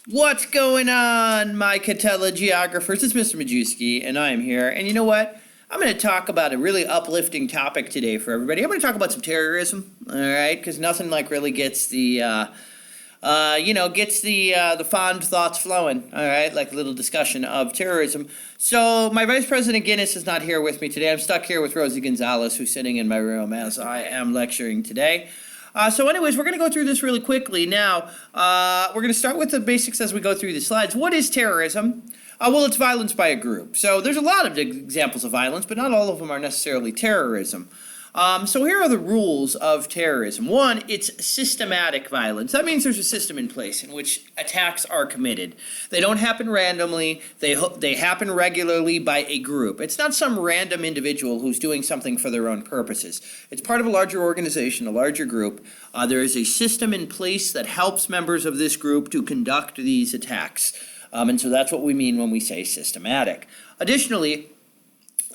What's going on, my Catella geographers? It's Mr. Majewski, and I am here. And you know what? I'm going to talk about a really uplifting topic today for everybody. I'm going to talk about some terrorism, all right? Because nothing like really gets the, the fond thoughts flowing, all right? Like a little discussion of terrorism. So my Vice President Guinness is not here with me today. I'm stuck here with Rosie Gonzalez, who's sitting in my room as I am lecturing today. So anyways, we're going to go through this really quickly. Now, we're going to start with the basics as we go through the slides. What is terrorism? Well, it's violence by a group. So there's a lot of examples of violence, but not all of them are necessarily terrorism. So here are the rules of terrorism. One, it's systematic violence. That means there's a system in place in which attacks are committed. They don't happen randomly. They happen regularly by a group. It's not some random individual who's doing something for their own purposes. It's part of a larger organization, a larger group. There is a system in place that helps members of this group to conduct these attacks. And so that's what we mean when we say systematic. Additionally,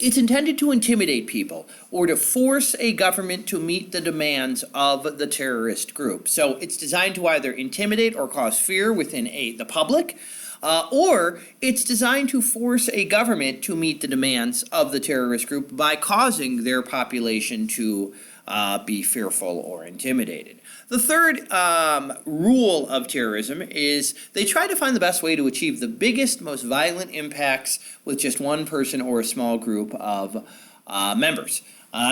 it's intended to intimidate people or to force a government to meet the demands of the terrorist group. So it's designed to either intimidate or cause fear within the public, or it's designed to force a government to meet the demands of the terrorist group by causing their population to be fearful or intimidated. The third rule of terrorism is they try to find the best way to achieve the biggest, most violent impacts with just one person or a small group of members.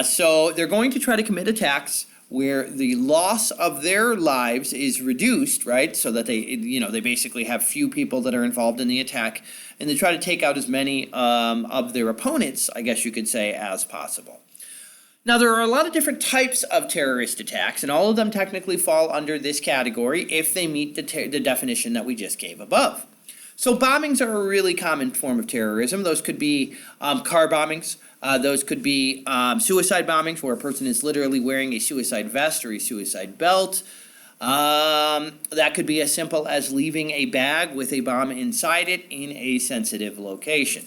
So they're going to try to commit attacks where the loss of their lives is reduced, right? So that they basically have few people that are involved in the attack, and they try to take out as many of their opponents, I guess you could say, as possible. Now, there are a lot of different types of terrorist attacks, and all of them technically fall under this category if they meet the definition that we just gave above. So bombings are a really common form of terrorism. Those could be car bombings. Those could be suicide bombings, where a person is literally wearing a suicide vest or a suicide belt. That could be as simple as leaving a bag with a bomb inside it in a sensitive location.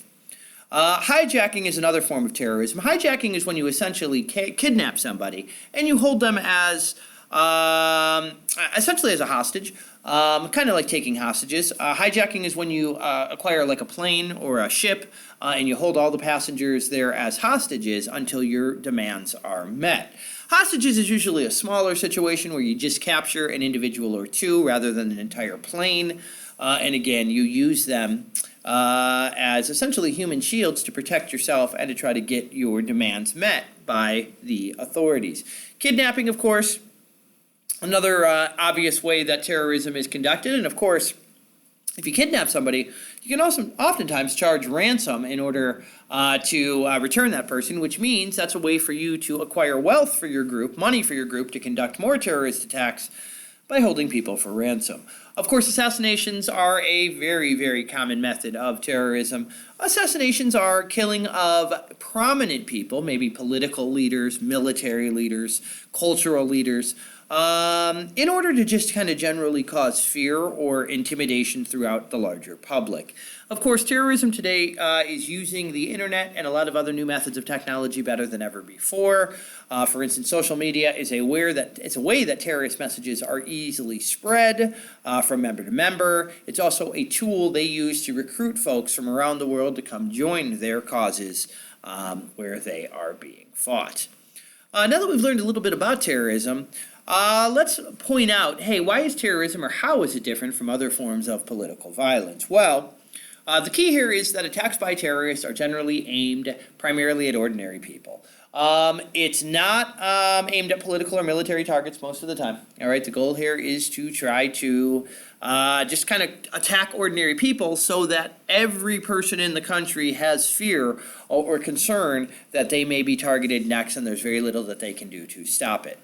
Hijacking is another form of terrorism. Hijacking is when you essentially kidnap somebody and you hold them as essentially as a hostage, kind of like taking hostages. Hijacking is when you acquire like a plane or a ship and you hold all the passengers there as hostages until your demands are met. Hostages is usually a smaller situation where you just capture an individual or two rather than an entire plane. And again, you use them as essentially human shields to protect yourself and to try to get your demands met by the authorities. Kidnapping, of course, another obvious way that terrorism is conducted. And of course, if you kidnap somebody, you can also oftentimes charge ransom in order to return that person, which means that's a way for you to acquire wealth for your group, money for your group to conduct more terrorist attacks by holding people for ransom. Of course, assassinations are a very, very common method of terrorism. Assassinations are killing of prominent people, maybe political leaders, military leaders, cultural leaders, in order to just kind of generally cause fear or intimidation throughout the larger public. Of course, terrorism today is using the internet and a lot of other new methods of technology better than ever before. For instance, social media is a way that terrorist messages are easily spread from member to member. It's also a tool they use to recruit folks from around the world to come join their causes where they are being fought. Now that we've learned a little bit about terrorism, let's point out, hey, why is terrorism or how is it different from other forms of political violence? Well, the key here is that attacks by terrorists are generally aimed primarily at ordinary people. It's not aimed at political or military targets most of the time. All right, the goal here is to try to just kind of attack ordinary people so that every person in the country has fear or concern that they may be targeted next, and there's very little that they can do to stop it.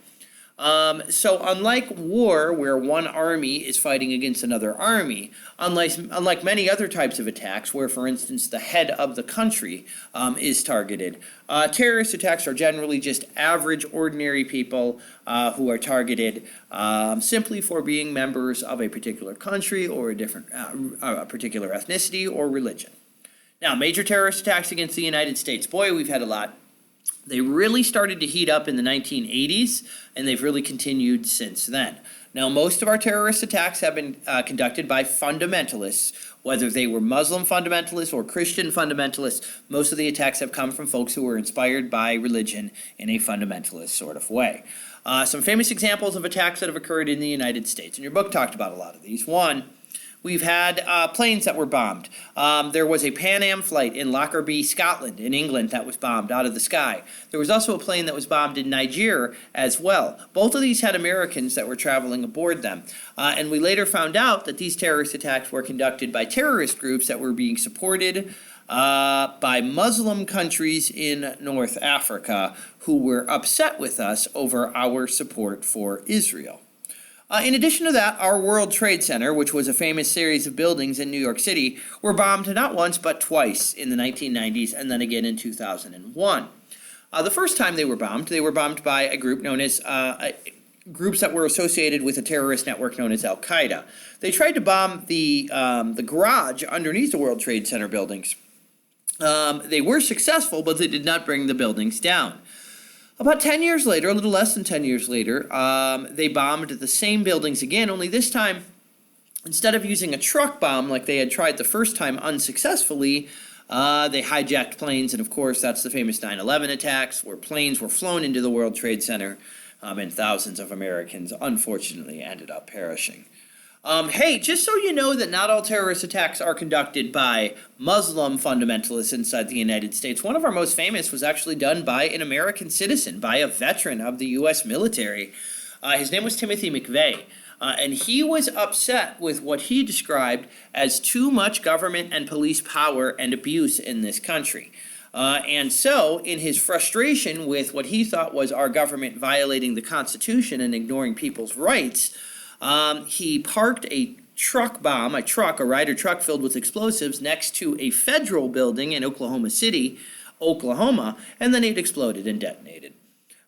So unlike war, where one army is fighting against another army, unlike many other types of attacks, where, for instance, the head of the country is targeted, terrorist attacks are generally just average, ordinary people who are targeted simply for being members of a particular country or a particular ethnicity or religion. Now, major terrorist attacks against the United States. Boy, we've had a lot. They really started to heat up in the 1980s, and they've really continued since then. Now, most of our terrorist attacks have been conducted by fundamentalists, whether they were Muslim fundamentalists or Christian fundamentalists. Most of the attacks have come from folks who were inspired by religion in a fundamentalist sort of way. Some famous examples of attacks that have occurred in the United States, and your book talked about a lot of these. One, we've had planes that were bombed. There was a Pan Am flight in Lockerbie, Scotland, in England, that was bombed out of the sky. There was also a plane that was bombed in Niger as well. Both of these had Americans that were traveling aboard them. And we later found out that these terrorist attacks were conducted by terrorist groups that were being supported by Muslim countries in North Africa who were upset with us over our support for Israel. In addition to that, our World Trade Center, which was a famous series of buildings in New York City, were bombed not once but twice in the 1990s and then again in 2001. The first time they were bombed by a group known as groups that were associated with a terrorist network known as Al-Qaeda. They tried to bomb the garage underneath the World Trade Center buildings. They were successful, but they did not bring the buildings down. About 10 years later, a little less than 10 years later, they bombed the same buildings again, only this time, instead of using a truck bomb like they had tried the first time unsuccessfully, they hijacked planes, and of course that's the famous 9/11 attacks, where planes were flown into the World Trade Center, and thousands of Americans unfortunately ended up perishing. Hey, just so you know that not all terrorist attacks are conducted by Muslim fundamentalists inside the United States. One of our most famous was actually done by an American citizen, by a veteran of the U.S. military. His name was Timothy McVeigh, and he was upset with what he described as too much government and police power and abuse in this country. And so, in his frustration with what he thought was our government violating the Constitution and ignoring people's rights, he parked a Ryder truck filled with explosives next to a federal building in Oklahoma City, Oklahoma, and then it exploded and detonated.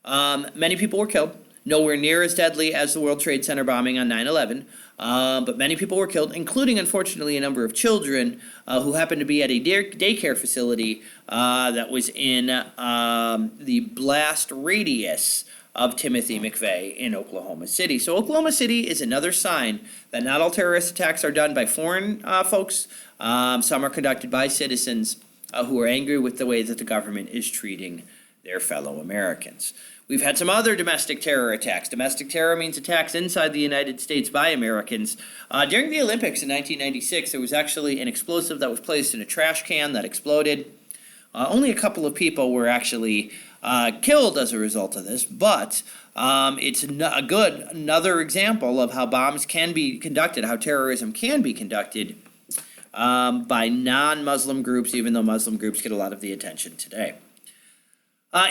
Many people were killed, nowhere near as deadly as the World Trade Center bombing on 9/11, but many people were killed, including, unfortunately, a number of children who happened to be at a daycare facility that was in the blast radius of Timothy McVeigh in Oklahoma City. So Oklahoma City is another sign that not all terrorist attacks are done by foreign folks. Some are conducted by citizens who are angry with the way that the government is treating their fellow Americans. We've had some other domestic terror attacks. Domestic terror means attacks inside the United States by Americans. During the Olympics in 1996, there was actually an explosive that was placed in a trash can that exploded. Only a couple of people were actually killed as a result of this, but it's another example of how bombs can be conducted, how terrorism can be conducted by non-Muslim groups, even though Muslim groups get a lot of the attention today.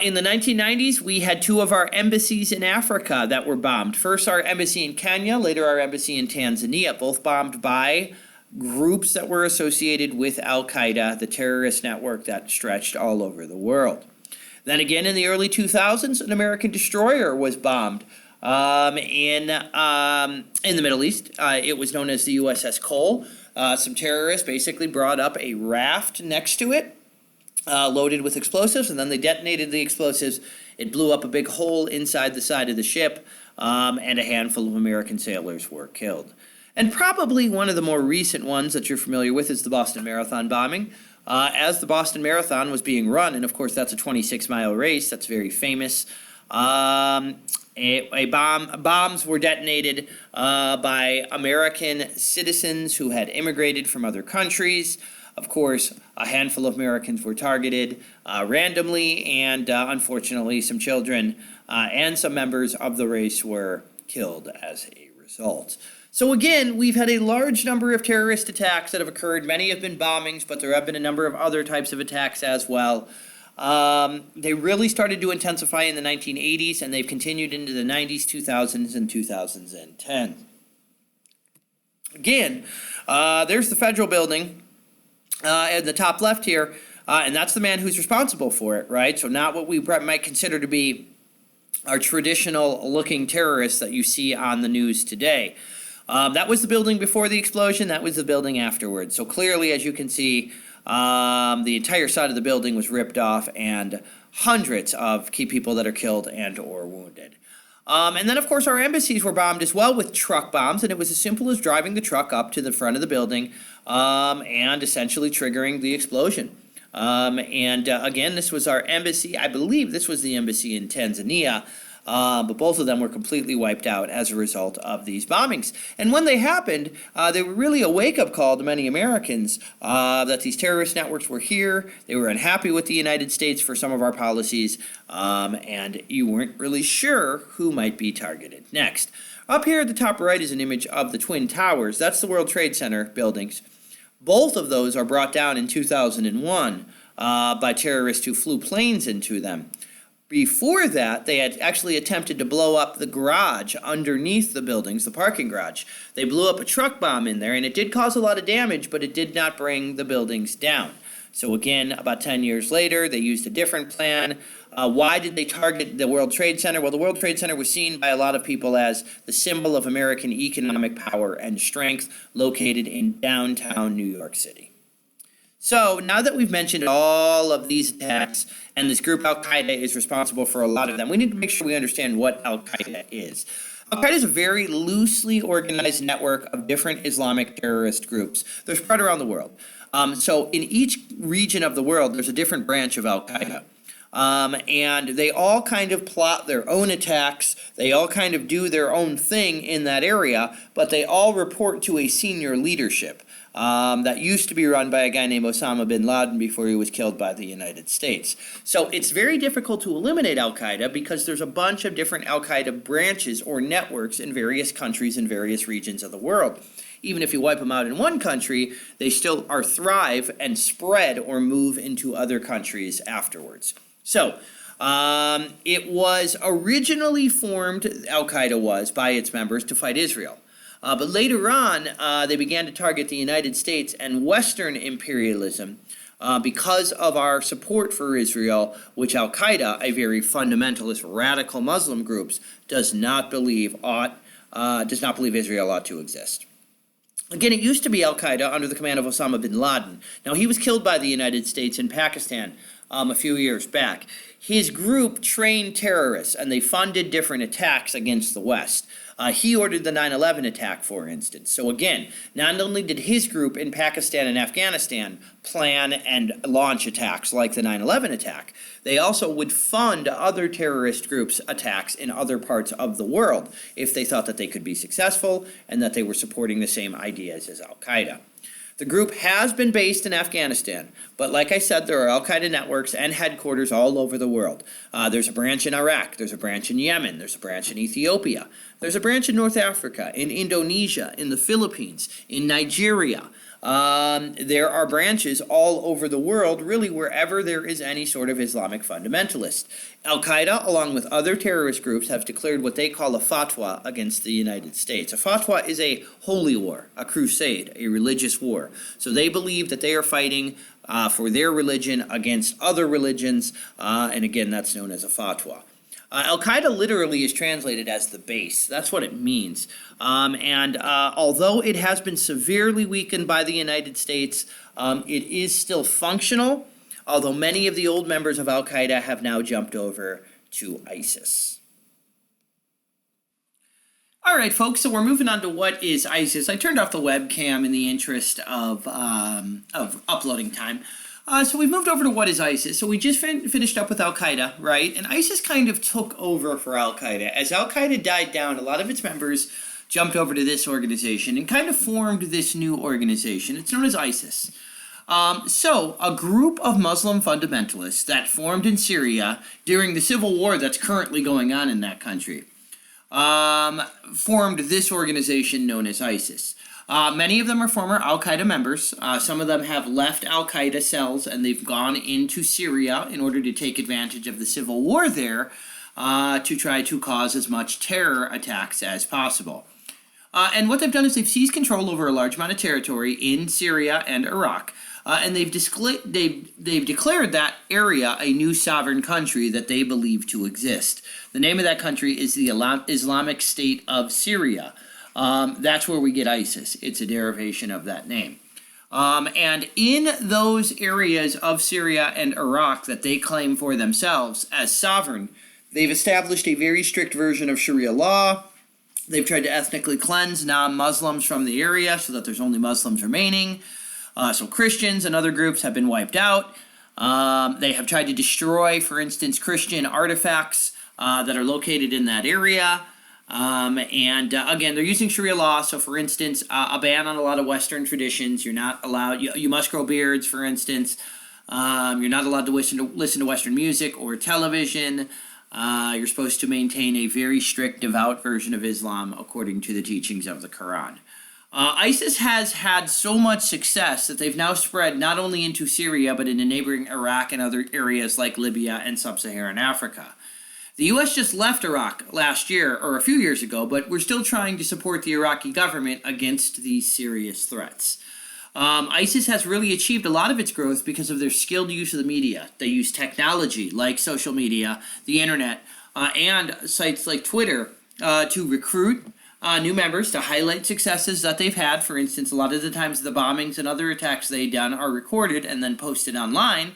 In the 1990s, we had two of our embassies in Africa that were bombed. First, our embassy in Kenya, later our embassy in Tanzania, both bombed by groups that were associated with Al-Qaeda, the terrorist network that stretched all over the world. Then again, in the early 2000s, an American destroyer was bombed in the Middle East. It was known as the USS Cole. Some terrorists basically brought up a raft next to it, loaded with explosives, and then they detonated the explosives. It blew up a big hole inside the side of the ship, and a handful of American sailors were killed. And probably one of the more recent ones that you're familiar with is the Boston Marathon bombing. As the Boston Marathon was being run, and of course that's a 26-mile race, that's very famous, bombs were detonated by American citizens who had immigrated from other countries. Of course, a handful of Americans were targeted randomly, and unfortunately some children and some members of the race were killed as a result. So again, we've had a large number of terrorist attacks that have occurred. Many have been bombings, but there have been a number of other types of attacks as well. They really started to intensify in the 1980s, and they've continued into the 90s, 2000s, and 2010. Again, there's the federal building in the top left here, and that's the man who's responsible for it, right? So not what we might consider to be our traditional-looking terrorists that you see on the news today. That was the building before the explosion. That was the building afterwards. So clearly, as you can see, the entire side of the building was ripped off, and hundreds of key people that are killed and or wounded. And then, of course, our embassies were bombed as well with truck bombs, and it was as simple as driving the truck up to the front of the building and essentially triggering the explosion. Again, this was our embassy. I believe this was the embassy in Tanzania. But both of them were completely wiped out as a result of these bombings. And when they happened, they were really a wake-up call to many Americans that these terrorist networks were here. They were unhappy with the United States for some of our policies, and you weren't really sure who might be targeted next. Up here at the top right is an image of the Twin Towers. That's the World Trade Center buildings. Both of those are brought down in 2001 by terrorists who flew planes into them. Before that, they had actually attempted to blow up the garage underneath the buildings, the parking garage. They blew up a truck bomb in there, and it did cause a lot of damage, but it did not bring the buildings down. So again, about 10 years later, they used a different plan. Why did they target the World Trade Center? Well, the World Trade Center was seen by a lot of people as the symbol of American economic power and strength, located in downtown New York City. So now that we've mentioned all of these attacks, and this group Al-Qaeda is responsible for a lot of them, we need to make sure we understand what Al-Qaeda is. Al-Qaeda is a very loosely organized network of different Islamic terrorist groups. They're spread around the world. So in each region of the world, there's a different branch of Al-Qaeda. And they all kind of plot their own attacks. They all kind of do their own thing in that area, but they all report to a senior leadership. That used to be run by a guy named Osama bin Laden before he was killed by the United States. So it's very difficult to eliminate Al-Qaeda because there's a bunch of different Al-Qaeda branches or networks in various countries and various regions of the world. Even if you wipe them out in one country, they still are thrive and spread or move into other countries afterwards. So it was originally formed, Al-Qaeda was, by its members to fight Israel. But later on, they began to target the United States and Western imperialism because of our support for Israel, which Al-Qaeda, a very fundamentalist, radical Muslim group, does not believe Israel ought to exist. Again, it used to be Al-Qaeda under the command of Osama bin Laden. Now, he was killed by the United States in Pakistan a few years back. His group trained terrorists, and they funded different attacks against the West. He ordered the 9/11 attack, for instance. So again, not only did his group in Pakistan and Afghanistan plan and launch attacks like the 9/11 attack, they also would fund other terrorist groups' attacks in other parts of the world if they thought that they could be successful and that they were supporting the same ideas as Al-Qaeda. The group has been based in Afghanistan, but like I said, there are Al-Qaeda networks and headquarters all over the world. There's a branch in Iraq, there's a branch in Yemen, there's a branch in Ethiopia, there's a branch in North Africa, in Indonesia, in the Philippines, in Nigeria. There are branches all over the world, really wherever there is any sort of Islamic fundamentalist. Al-Qaeda, along with other terrorist groups, have declared what they call a fatwa against the United States. A fatwa is a holy war, a crusade, a religious war. So they believe that they are fighting for their religion against other religions, and again, that's known as a fatwa. Al-Qaeda literally is translated as the base. That's what it means. Although it has been severely weakened by the United States, it is still functional, although many of the old members of Al-Qaeda have now jumped over to ISIS. All right, folks, so we're moving on to what is ISIS. I turned off the webcam in the interest of uploading time. So we've moved over to what is ISIS. So we just finished up with Al-Qaeda, right? And ISIS kind of took over for Al-Qaeda. As Al-Qaeda died down, a lot of its members jumped over to this organization and kind of formed this new organization. It's known as ISIS. So a group of Muslim fundamentalists that formed in Syria during the civil war that's currently going on in that country formed this organization known as ISIS. Many of them are former Al-Qaeda members. Some of them have left Al-Qaeda cells and they've gone into Syria in order to take advantage of the civil war there to try to cause as much terror attacks as possible. And what they've done is they've seized control over a large amount of territory in Syria and Iraq. And they've declared that area a new sovereign country that they believe to exist. The name of that country is the Islamic State of Syria. That's where we get ISIS. It's a derivation of that name. And in those areas of Syria and Iraq that they claim for themselves as sovereign, They've established a very strict version of Sharia law. They've tried to ethnically cleanse non-Muslims from the area so that there's only Muslims remaining. So Christians and other groups have been wiped out. They have tried to destroy, for instance, Christian artifacts that are located in that area. Again, they're using Sharia law. So, for instance, a ban on a lot of Western traditions. You're not allowed. You must grow beards, for instance. You're not allowed to listen to Western music or television. You're supposed to maintain a very strict, devout version of Islam according to the teachings of the Quran. ISIS has had so much success that they've now spread not only into Syria, but into neighboring Iraq and other areas like Libya and sub-Saharan Africa. The U.S. just left Iraq last year, or a few years ago, but we're still trying to support the Iraqi government against these serious threats. ISIS has really achieved a lot of its growth because of their skilled use of the media. They use technology like social media, the internet, and sites like Twitter to recruit new members, to highlight successes that they've had. For instance, a lot of the times the bombings and other attacks they've done are recorded and then posted online,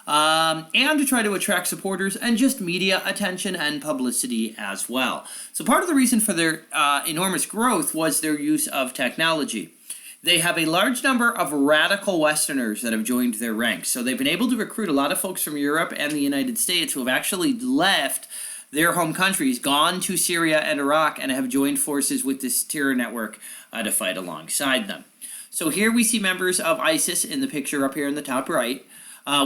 and to try to attract supporters and just media attention and publicity as well. So part of the reason for their enormous growth was their use of technology. They have a large number of radical Westerners that have joined their ranks. So they've been able to recruit a lot of folks from Europe and the United States who have actually left their home countries, gone to Syria and Iraq, and have joined forces with this terror network to fight alongside them. So here we see members of ISIS in the picture up here in the top right.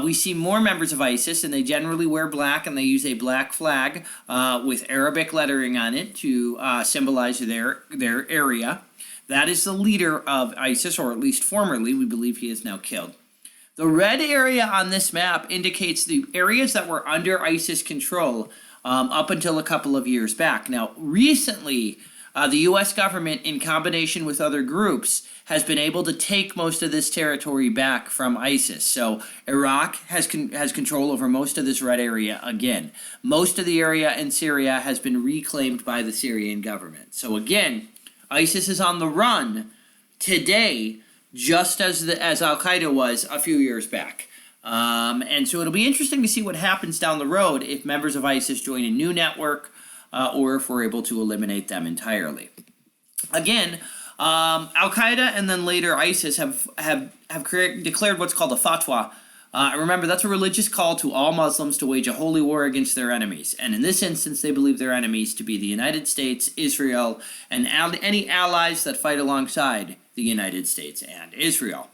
We see more members of ISIS, and they generally wear black, and they use a black flag with Arabic lettering on it to symbolize their area. That is the leader of ISIS, or at least formerly. We believe he is now killed. The red area on this map indicates the areas that were under ISIS control up until a couple of years back. Now, recently, the U.S. government, in combination with other groups, has been able to take most of this territory back from ISIS. So Iraq has control over most of this red area again. Most of the area in Syria has been reclaimed by the Syrian government. So again, ISIS is on the run today, just as Al-Qaeda was a few years back. And so it'll be interesting to see what happens down the road if members of ISIS join a new network or if we're able to eliminate them entirely. Again, Al-Qaeda and then later ISIS have declared what's called a fatwa. Remember, that's a religious call to all Muslims to wage a holy war against their enemies. And in this instance, they believe their enemies to be the United States, Israel, and any allies that fight alongside the United States and Israel.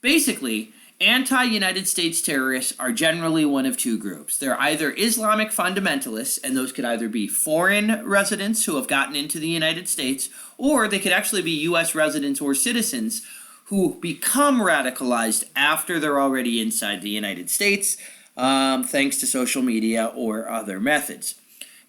Basically, anti-United States terrorists are generally one of two groups. They're either Islamic fundamentalists, and those could either be foreign residents who have gotten into the United States, or they could actually be U.S. residents or citizens who become radicalized after they're already inside the United States, thanks to social media or other methods.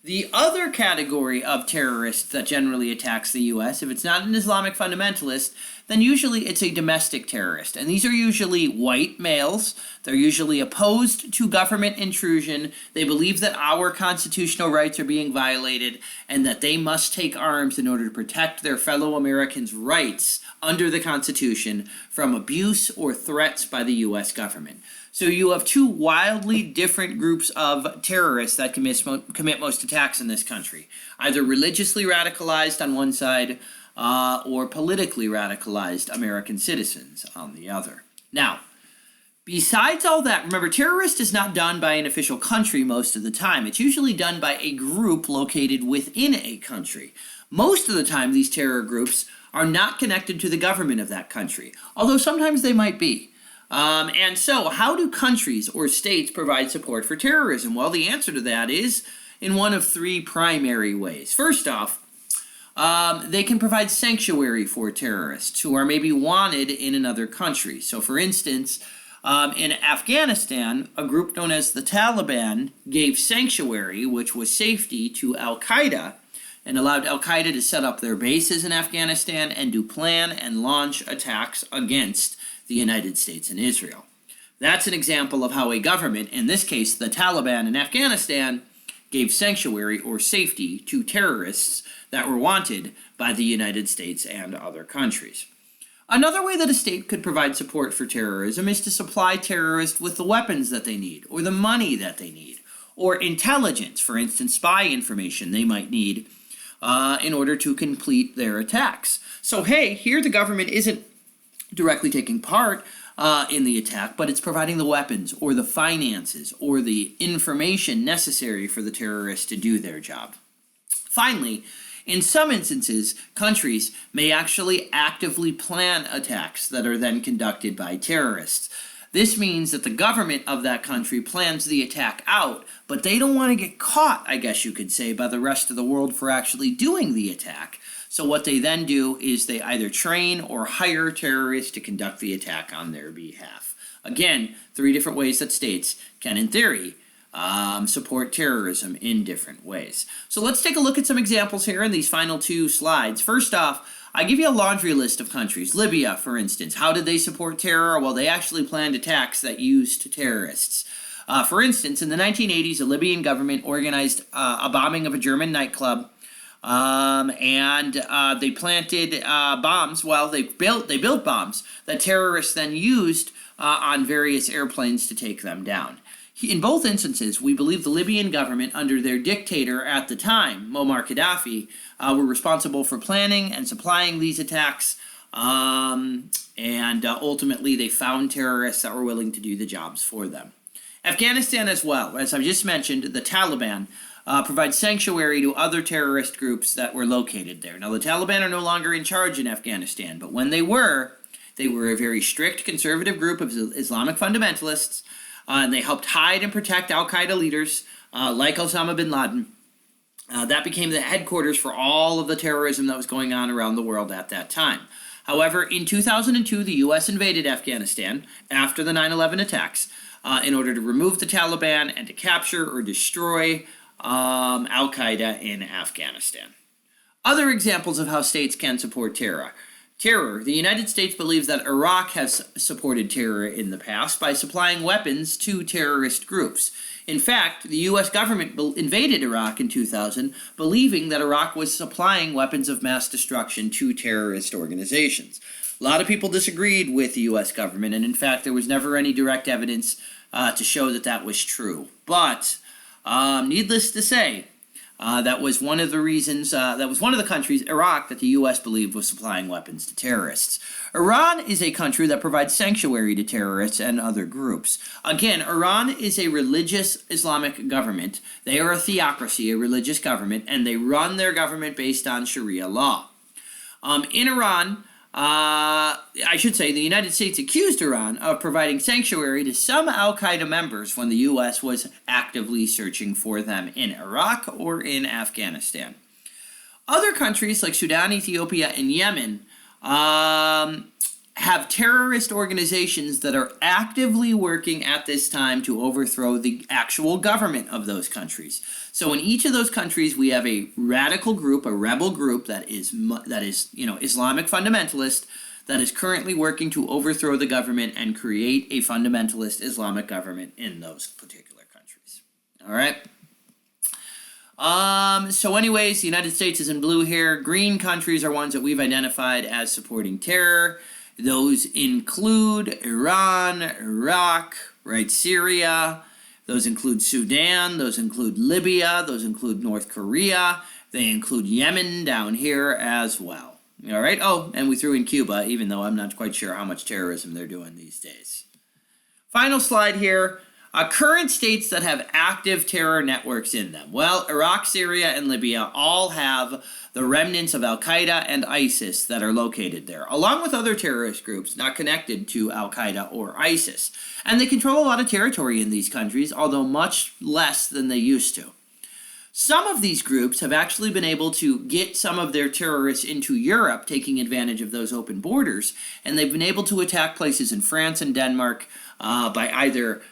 The other category of terrorists that generally attacks the U.S., if it's not an Islamic fundamentalist, then usually it's a domestic terrorist. And these are usually white males. They're usually opposed to government intrusion. They believe that our constitutional rights are being violated and that they must take arms in order to protect their fellow Americans' rights under the Constitution from abuse or threats by the U.S. government. So you have two wildly different groups of terrorists that commit most attacks in this country, either religiously radicalized on one side or politically radicalized American citizens on the other. Now, besides all that, remember, terrorist is not done by an official country most of the time. It's usually done by a group located within a country. Most of the time, these terror groups are not connected to the government of that country, although sometimes they might be. And so, how do countries or states provide support for terrorism? Well, the answer to that is in one of three primary ways. First off, they can provide sanctuary for terrorists who are maybe wanted in another country. So, for instance, in Afghanistan, a group known as the Taliban gave sanctuary, which was safety, to Al-Qaeda and allowed Al-Qaeda to set up their bases in Afghanistan and to plan and launch attacks against the United States and Israel. That's an example of how a government, in this case the Taliban in Afghanistan, gave sanctuary or safety to terrorists that were wanted by the United States and other countries. Another way that a state could provide support for terrorism is to supply terrorists with the weapons that they need or the money that they need, or intelligence, for instance, spy information they might need in order to complete their attacks. So, hey, here the government isn't directly taking part in the attack, but it's providing the weapons or the finances or the information necessary for the terrorists to do their job. Finally, in some instances, countries may actually actively plan attacks that are then conducted by terrorists. This means that the government of that country plans the attack out, but they don't want to get caught, I guess you could say, by the rest of the world for actually doing the attack. So what they then do is they either train or hire terrorists to conduct the attack on their behalf. Again, 3 different ways that states can, in theory, support terrorism in different ways. So let's take a look at some examples here in these final 2 slides. First off, I give you a laundry list of countries. Libya, for instance. How did they support terror? Well, they actually planned attacks that used terrorists. For instance, in the 1980s, the Libyan government organized a bombing of a German nightclub, and they planted bombs. Well, they built bombs that terrorists then used on various airplanes to take them down. In both instances, we believe the Libyan government, under their dictator at the time, Muammar Gaddafi, were responsible for planning and supplying these attacks, and ultimately they found terrorists that were willing to do the jobs for them. Afghanistan as well. As I just mentioned, the Taliban provides sanctuary to other terrorist groups that were located there. Now, the Taliban are no longer in charge in Afghanistan, but when they were a very strict conservative group of Islamic fundamentalists, and they helped hide and protect al-Qaeda leaders like Osama bin Laden. That became the headquarters for all of the terrorism that was going on around the world at that time. However, in 2002, the U.S. invaded Afghanistan after the 9/11 attacks in order to remove the Taliban and to capture or destroy al-Qaeda in Afghanistan. Other examples of how states can support terror. The United States believes that Iraq has supported terror in the past by supplying weapons to terrorist groups. In fact, the U.S. government invaded Iraq in 2000, believing that Iraq was supplying weapons of mass destruction to terrorist organizations. A lot of people disagreed with the U.S. government, and in fact, there was never any direct evidence to show that that was true. But, needless to say, that was one of the reasons, that was one of the countries, Iraq, that the U.S. believed was supplying weapons to terrorists. Iran is a country that provides sanctuary to terrorists and other groups. Again, Iran is a religious Islamic government. They are a theocracy, a religious government, and they run their government based on Sharia law. In Iran, I should say the United States accused Iran of providing sanctuary to some al-Qaeda members when the U.S. was actively searching for them in Iraq or in Afghanistan. Other countries like Sudan, Ethiopia, and Yemen have terrorist organizations that are actively working at this time to overthrow the actual government of those countries. So in each of those countries, we have a radical group, a rebel group that is Islamic fundamentalist that is currently working to overthrow the government and create a fundamentalist Islamic government in those particular countries. All right. So anyways, the United States is in blue here. Green countries are ones that we've identified as supporting terror. Those include Iran, Iraq, right, Syria. Those include Sudan. Those include Libya. Those include North Korea. They include Yemen down here as well. All right. Oh, and we threw in Cuba, even though I'm not quite sure how much terrorism they're doing these days. Final slide here. Current states that have active terror networks in them. Well, Iraq, Syria, and Libya all have the remnants of al-Qaeda and ISIS that are located there, along with other terrorist groups not connected to al-Qaeda or ISIS. And they control a lot of territory in these countries, although much less than they used to. Some of these groups have actually been able to get some of their terrorists into Europe, taking advantage of those open borders, and they've been able to attack places in France and Denmark by either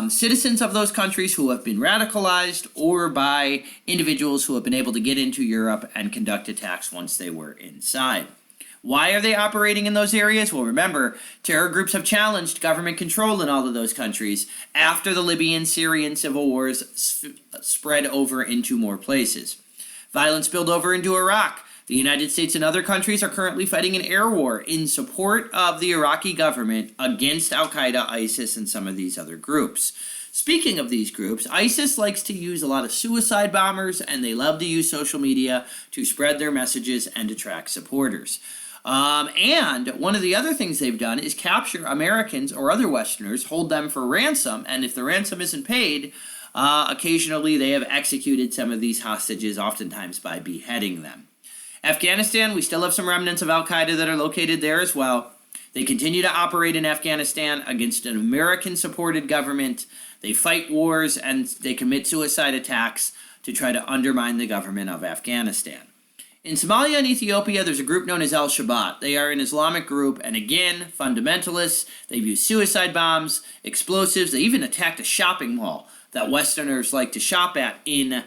citizens of those countries who have been radicalized or by individuals who have been able to get into Europe and conduct attacks once they were inside. Why are they operating in those areas? Well, remember, terror groups have challenged government control in all of those countries after the Libyan, Syrian civil wars spread over into more places. Violence spilled over into Iraq. The United States and other countries are currently fighting an air war in support of the Iraqi government against al-Qaeda, ISIS, and some of these other groups. Speaking of these groups, ISIS likes to use a lot of suicide bombers, and they love to use social media to spread their messages and attract supporters. And one of the other things they've done is capture Americans or other Westerners, hold them for ransom, and if the ransom isn't paid, occasionally they have executed some of these hostages, oftentimes by beheading them. Afghanistan, we still have some remnants of Al-Qaeda that are located there as well. They continue to operate in Afghanistan against an American-supported government. They fight wars and they commit suicide attacks to try to undermine the government of Afghanistan. In Somalia and Ethiopia, there's a group known as Al-Shabaab. They are an Islamic group, and again, fundamentalists. They've used suicide bombs, explosives. They even attacked a shopping mall that Westerners like to shop at in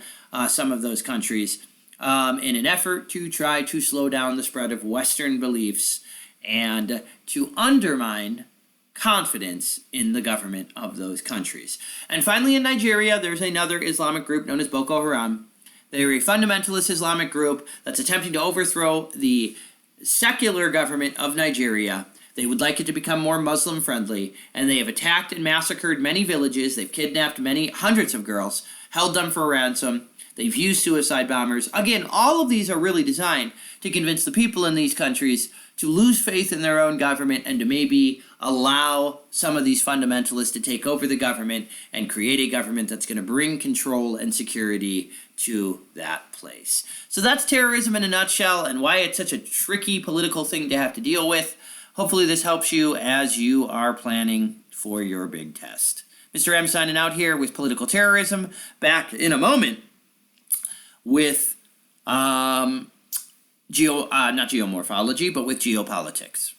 some of those countries in an effort to try to slow down the spread of Western beliefs and to undermine confidence in the government of those countries. And finally, in Nigeria, there's another Islamic group known as Boko Haram. They're a fundamentalist Islamic group that's attempting to overthrow the secular government of Nigeria. They would like it to become more Muslim-friendly, and they have attacked and massacred many villages. They've kidnapped many hundreds of girls, held them for ransom. They've used suicide bombers. Again, all of these are really designed to convince the people in these countries to lose faith in their own government and to maybe allow some of these fundamentalists to take over the government and create a government that's going to bring control and security to that place. So that's terrorism in a nutshell and why it's such a tricky political thing to have to deal with. Hopefully this helps you as you are planning for your big test. Mr. M signing out here with Political Terrorism. Back in a moment with not geomorphology, but with geopolitics.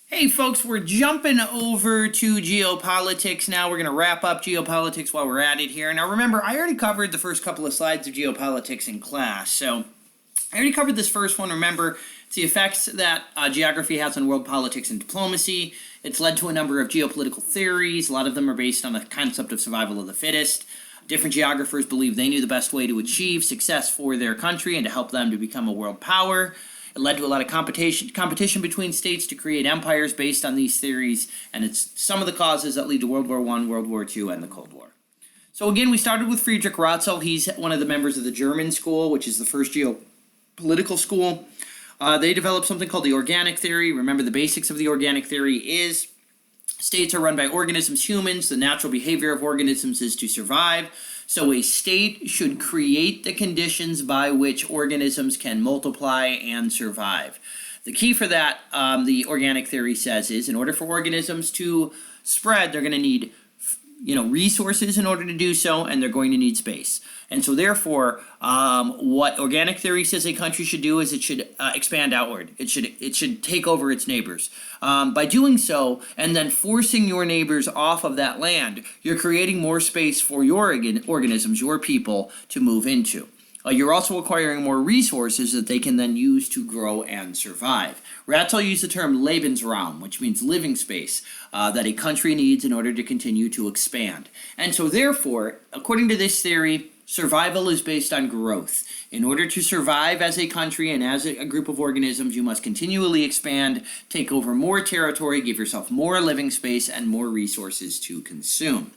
Hey folks, we're jumping over to geopolitics now. We're going to wrap up geopolitics while we're at it here. Now remember, I already covered the first couple of slides of geopolitics in class, so I already covered this first one. Remember, it's the effects that geography has on world politics and diplomacy. It's led to a number of geopolitical theories. A lot of them are based on the concept of survival of the fittest. Different geographers believe they knew the best way to achieve success for their country and to help them to become a world power. It led to a lot of competition between states to create empires based on these theories, and it's some of the causes that lead to World War I, World War II, and the Cold War. So again, we started with Friedrich Ratzel. He's one of the members of the German school, which is the first geopolitical school. They developed something called the organic theory. Remember, the basics of the organic theory is states are run by organisms, humans. The natural behavior of organisms is to survive. So a state should create the conditions by which organisms can multiply and survive. The key for that, the organic theory says, is in order for organisms to spread, they're going to need resources in order to do so, and they're going to need space. And so therefore, what organic theory says a country should do is it should expand outward. It should take over its neighbors. By doing so, and then forcing your neighbors off of that land, you're creating more space for your organisms, your people, to move into. You're also acquiring more resources that they can then use to grow and survive. Ratzel used the term Lebensraum, which means living space, that a country needs in order to continue to expand. And so therefore, according to this theory, survival is based on growth. In order to survive as a country and as a group of organisms, you must continually expand, take over more territory, give yourself more living space, and more resources to consume.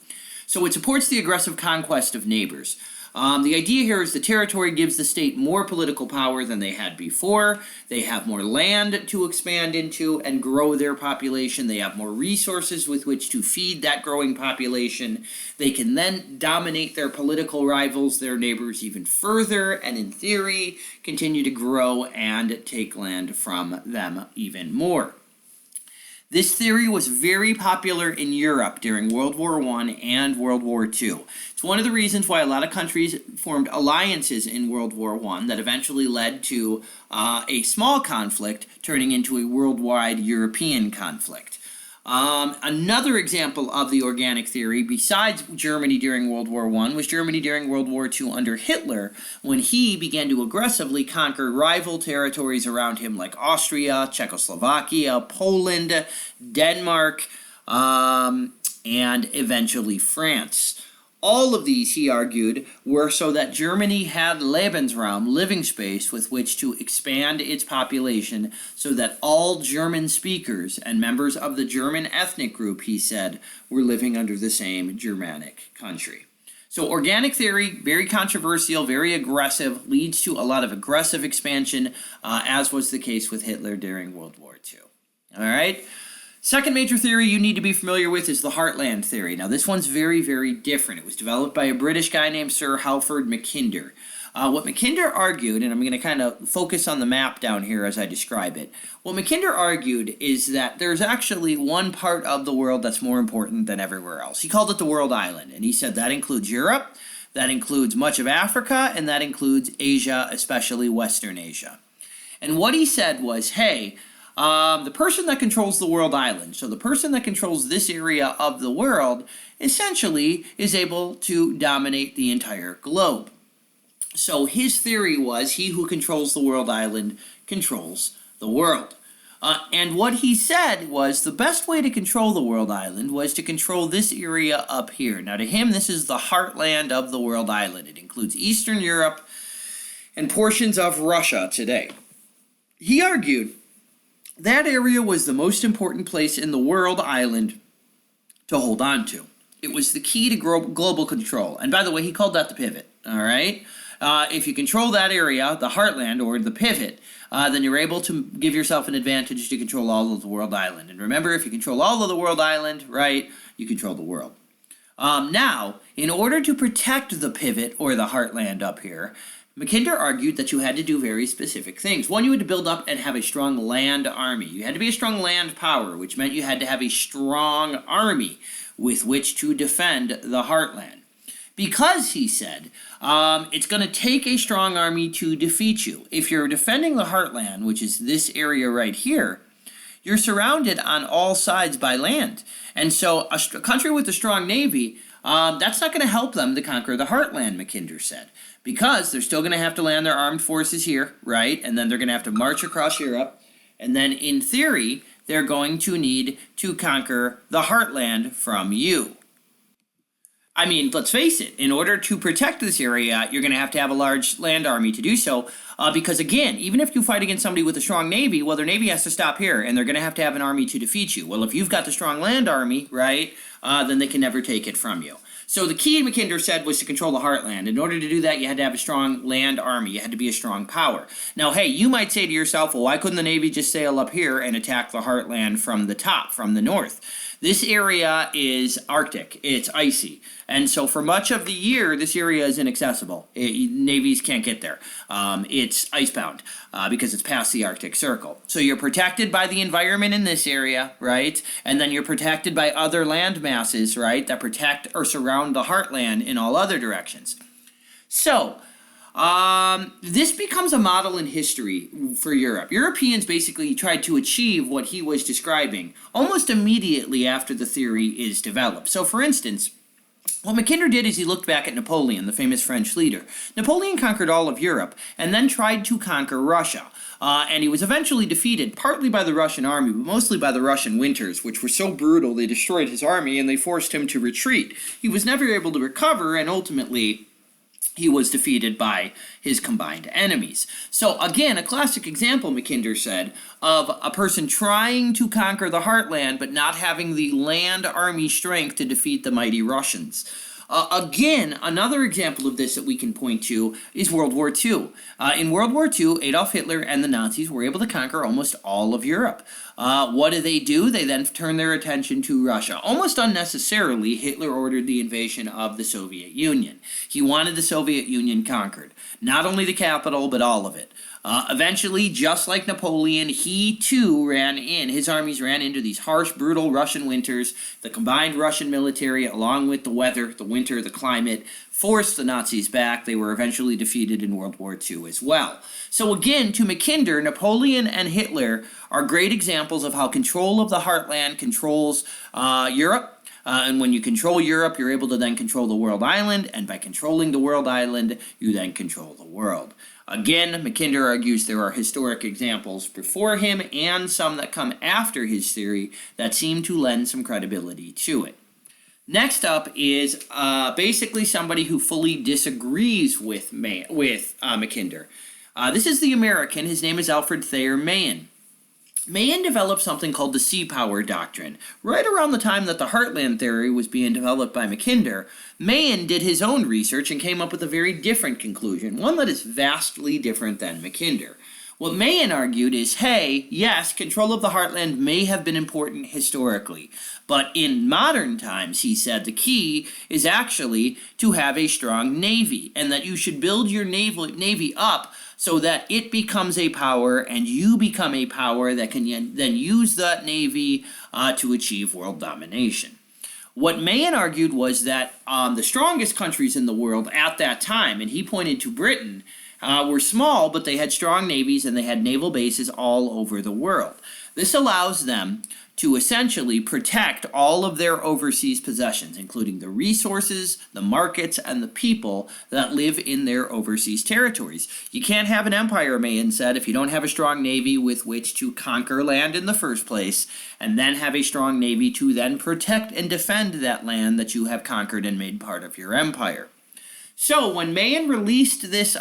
So it supports the aggressive conquest of neighbors. The idea here is the territory gives the state more political power than they had before. They have more land to expand into and grow their population. They have more resources with which to feed that growing population. They can then dominate their political rivals, their neighbors, even further, and in theory, continue to grow and take land from them even more. This theory was very popular in Europe during World War I and World War II. It's one of the reasons why a lot of countries formed alliances in World War I that eventually led to a small conflict turning into a worldwide European conflict. Another example of the organic theory, besides Germany during World War I, was Germany during World War II under Hitler, when he began to aggressively conquer rival territories around him like Austria, Czechoslovakia, Poland, Denmark, and eventually France. All of these, he argued, were so that Germany had Lebensraum, living space, with which to expand its population so that all German speakers and members of the German ethnic group, he said, were living under the same Germanic country. So organic theory, very controversial, very aggressive, leads to a lot of aggressive expansion, as was the case with Hitler during World War II. All right? Second major theory you need to be familiar with is the Heartland Theory. Now, this one's very, very different. It was developed by a British guy named Sir Halford Mackinder. What Mackinder argued, and I'm going to kind of focus on the map down here as I describe it. What Mackinder argued is that there's actually one part of the world that's more important than everywhere else. He called it the world island, and he said that includes Europe, that includes much of Africa, and that includes Asia, especially Western Asia. And what he said was, hey, the person that controls the world island, so the person that controls this area of the world, essentially is able to dominate the entire globe. So his theory was he who controls the world island controls the world. And what he said was the best way to control the world island was to control this area up here. Now to him, this is the heartland of the world island. It includes Eastern Europe and portions of Russia today. He argued that area was the most important place in the world island to hold on to. It was the key to global control. And by the way, he called that the pivot, all right? If you control that area, the heartland or the pivot, then you're able to give yourself an advantage to control all of the world island. And remember, if you control all of the world island, right, you control the world. Now, in order to protect the pivot or the heartland up here, Mackinder argued that you had to do very specific things. One, you had to build up and have a strong land army. You had to be a strong land power, which meant you had to have a strong army with which to defend the heartland. Because, he said, it's going to take a strong army to defeat you. If you're defending the heartland, which is this area right here, you're surrounded on all sides by land. And so a country with a strong navy, that's not going to help them to conquer the heartland, Mackinder said. Because they're still going to have to land their armed forces here, right? And then they're going to have to march across Europe. And then, in theory, they're going to need to conquer the heartland from you. I mean, let's face it, in order to protect this area, you're going to have a large land army to do so. Because, again, even if you fight against somebody with a strong navy, well, their navy has to stop here, and they're going to have an army to defeat you. Well, if you've got the strong land army, right, then they can never take it from you. So the key, Mackinder said, was to control the heartland. In order to do that, you had to have a strong land army. You had to be a strong power. Now, hey, you might say to yourself, well, why couldn't the Navy just sail up here and attack the heartland from the top, from the north? This area is Arctic. It's icy. And so for much of the year, this area is inaccessible. Navies can't get there. It's icebound because it's past the Arctic Circle. So you're protected by the environment in this area, right? And then you're protected by other land masses, right, that protect or surround the heartland in all other directions. So this becomes a model in history for Europe. Europeans basically tried to achieve what he was describing almost immediately after the theory is developed. So for instance, what Mackinder did is he looked back at Napoleon, the famous French leader. Napoleon conquered all of Europe and then tried to conquer Russia. And he was eventually defeated partly by the Russian army, but mostly by the Russian winters, which were so brutal they destroyed his army and they forced him to retreat. He was never able to recover, and ultimately he was defeated by his combined enemies. So again, a classic example, Mackinder said, of a person trying to conquer the heartland but not having the land army strength to defeat the mighty Russians. Again, another example of this that we can point to is World War II. In World War II, Adolf Hitler and the Nazis were able to conquer almost all of Europe. What do? They then turn their attention to Russia. Almost unnecessarily, Hitler ordered the invasion of the Soviet Union. He wanted the Soviet Union conquered. Not only the capital, but all of it. Eventually, just like Napoleon, he too his armies ran into these harsh, brutal Russian winters. The combined Russian military, along with the weather, the winter, the climate, forced the Nazis back. They were eventually defeated in World War II as well. So again, to Mackinder, Napoleon and Hitler are great examples of how control of the heartland controls Europe. And when you control Europe, you're able to then control the world island. And by controlling the world island, you then control the world. Again, Mackinder argues there are historic examples before him and some that come after his theory that seem to lend some credibility to it. Next up is basically somebody who fully disagrees with Mackinder. This is the American. His name is Alfred Thayer Mahan. Mahan developed something called the sea power doctrine. Right around the time that the Heartland Theory was being developed by Mackinder, Mahan did his own research and came up with a very different conclusion, one that is vastly different than Mackinder. What Mahan argued is, hey, yes, control of the heartland may have been important historically, but in modern times, he said, the key is actually to have a strong navy, and that you should build your navy up so that it becomes a power and you become a power that can then use that navy to achieve world domination. What Mahan argued was that the strongest countries in the world at that time, and he pointed to Britain, were small, but they had strong navies and they had naval bases all over the world. This allows them to essentially protect all of their overseas possessions, including the resources, the markets, and the people that live in their overseas territories. You can't have an empire, Mahan said, if you don't have a strong navy with which to conquer land in the first place, and then have a strong navy to then protect and defend that land that you have conquered and made part of your empire. So when Mahan released this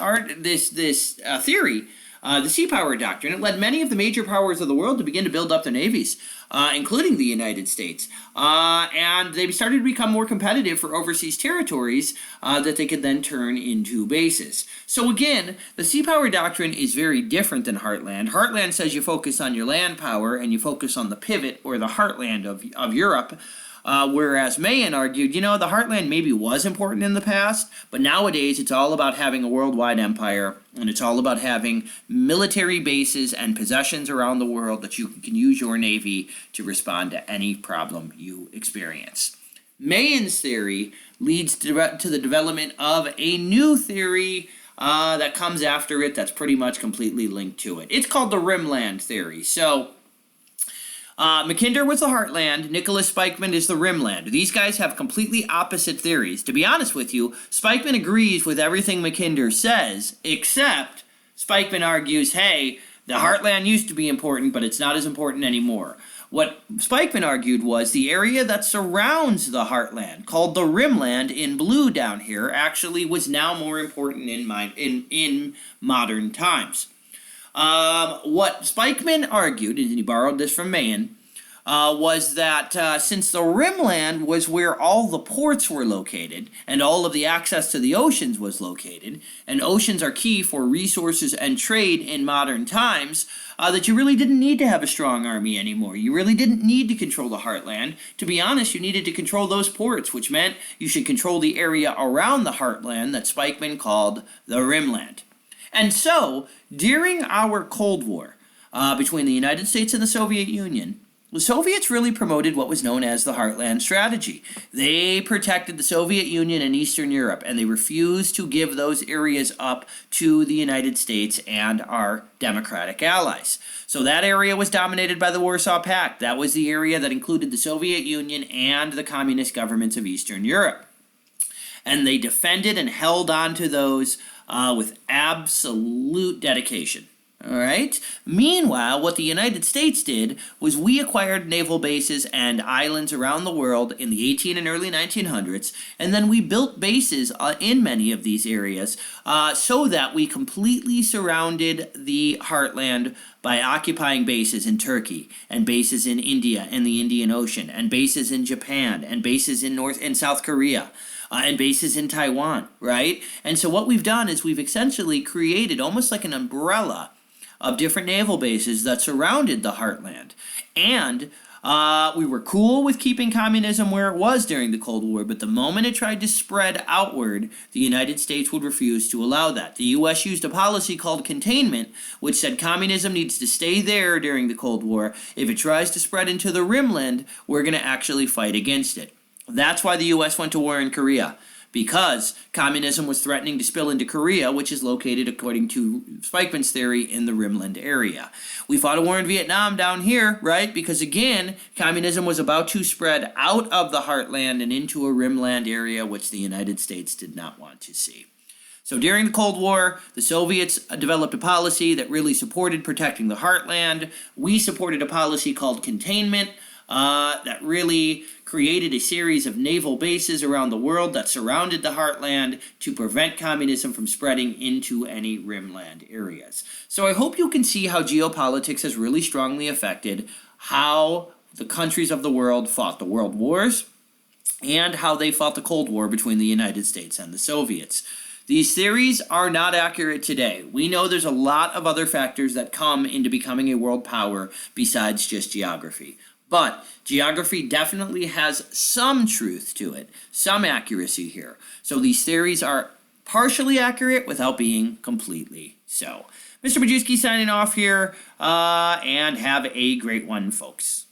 theory, the sea power doctrine, it led many of the major powers of the world to begin to build up their navies, including the United States. And they started to become more competitive for overseas territories that they could then turn into bases. So again, the sea power doctrine is very different than Heartland. Heartland says you focus on your land power and you focus on the pivot or the heartland of Europe. Whereas Mahan argued, the heartland maybe was important in the past, but nowadays it's all about having a worldwide empire, and it's all about having military bases and possessions around the world that you can use your navy to respond to any problem you experience. Mahan's theory leads to the development of a new theory that comes after it that's pretty much completely linked to it. It's called the Rimland Theory. So Mackinder was the Heartland, Nicholas Spikeman is the Rimland. These guys have completely opposite theories. To be honest with you, Spikeman agrees with everything Mackinder says, except Spikeman argues, hey, the Heartland used to be important, but it's not as important anymore. What Spikeman argued was the area that surrounds the Heartland, called the Rimland in blue down here, actually was now more important in modern times. What Spikeman argued, and he borrowed this from Mahan, was that since the Rimland was where all the ports were located and all of the access to the oceans was located, and oceans are key for resources and trade in modern times, that you really didn't need to have a strong army anymore. You really didn't need to control the Heartland. To be honest, you needed to control those ports, which meant you should control the area around the Heartland that Spikeman called the Rimland. And so, during our Cold War between the United States and the Soviet Union, the Soviets really promoted what was known as the Heartland strategy. They protected the Soviet Union and Eastern Europe, and they refused to give those areas up to the United States and our democratic allies. So that area was dominated by the Warsaw Pact. That was the area that included the Soviet Union and the communist governments of Eastern Europe. And they defended and held on to those with absolute dedication. All right. Meanwhile, what the United States did was we acquired naval bases and islands around the world in the 18 and early 1900s, and then we built bases in many of these areas so that we completely surrounded the Heartland by occupying bases in Turkey and bases in India and the Indian Ocean and bases in Japan and bases in North and South Korea. And bases in Taiwan, right? And so what we've done is we've essentially created almost like an umbrella of different naval bases that surrounded the Heartland. And we were cool with keeping communism where it was during the Cold War, but the moment it tried to spread outward, the United States would refuse to allow that. The U.S. used a policy called containment, which said communism needs to stay there during the Cold War. If it tries to spread into the Rimland, we're going to actually fight against it. That's why the U.S. went to war in Korea, because communism was threatening to spill into Korea, which is located, according to Spikeman's theory, in the Rimland area. We fought a war in Vietnam down here, right? Because again, communism was about to spread out of the Heartland and into a Rimland area, which the United States did not want to see. So during the Cold War, the Soviets developed a policy that really supported protecting the Heartland. We supported a policy called containment. that really created a series of naval bases around the world that surrounded the Heartland to prevent communism from spreading into any Rimland areas. So I hope you can see how geopolitics has really strongly affected how the countries of the world fought the world wars and how they fought the Cold War between the United States and the Soviets. These theories are not accurate today. We know there's a lot of other factors that come into becoming a world power besides just geography. But geography definitely has some truth to it, some accuracy here. So these theories are partially accurate without being completely so. Mr. Majewski signing off here, and have a great one, folks.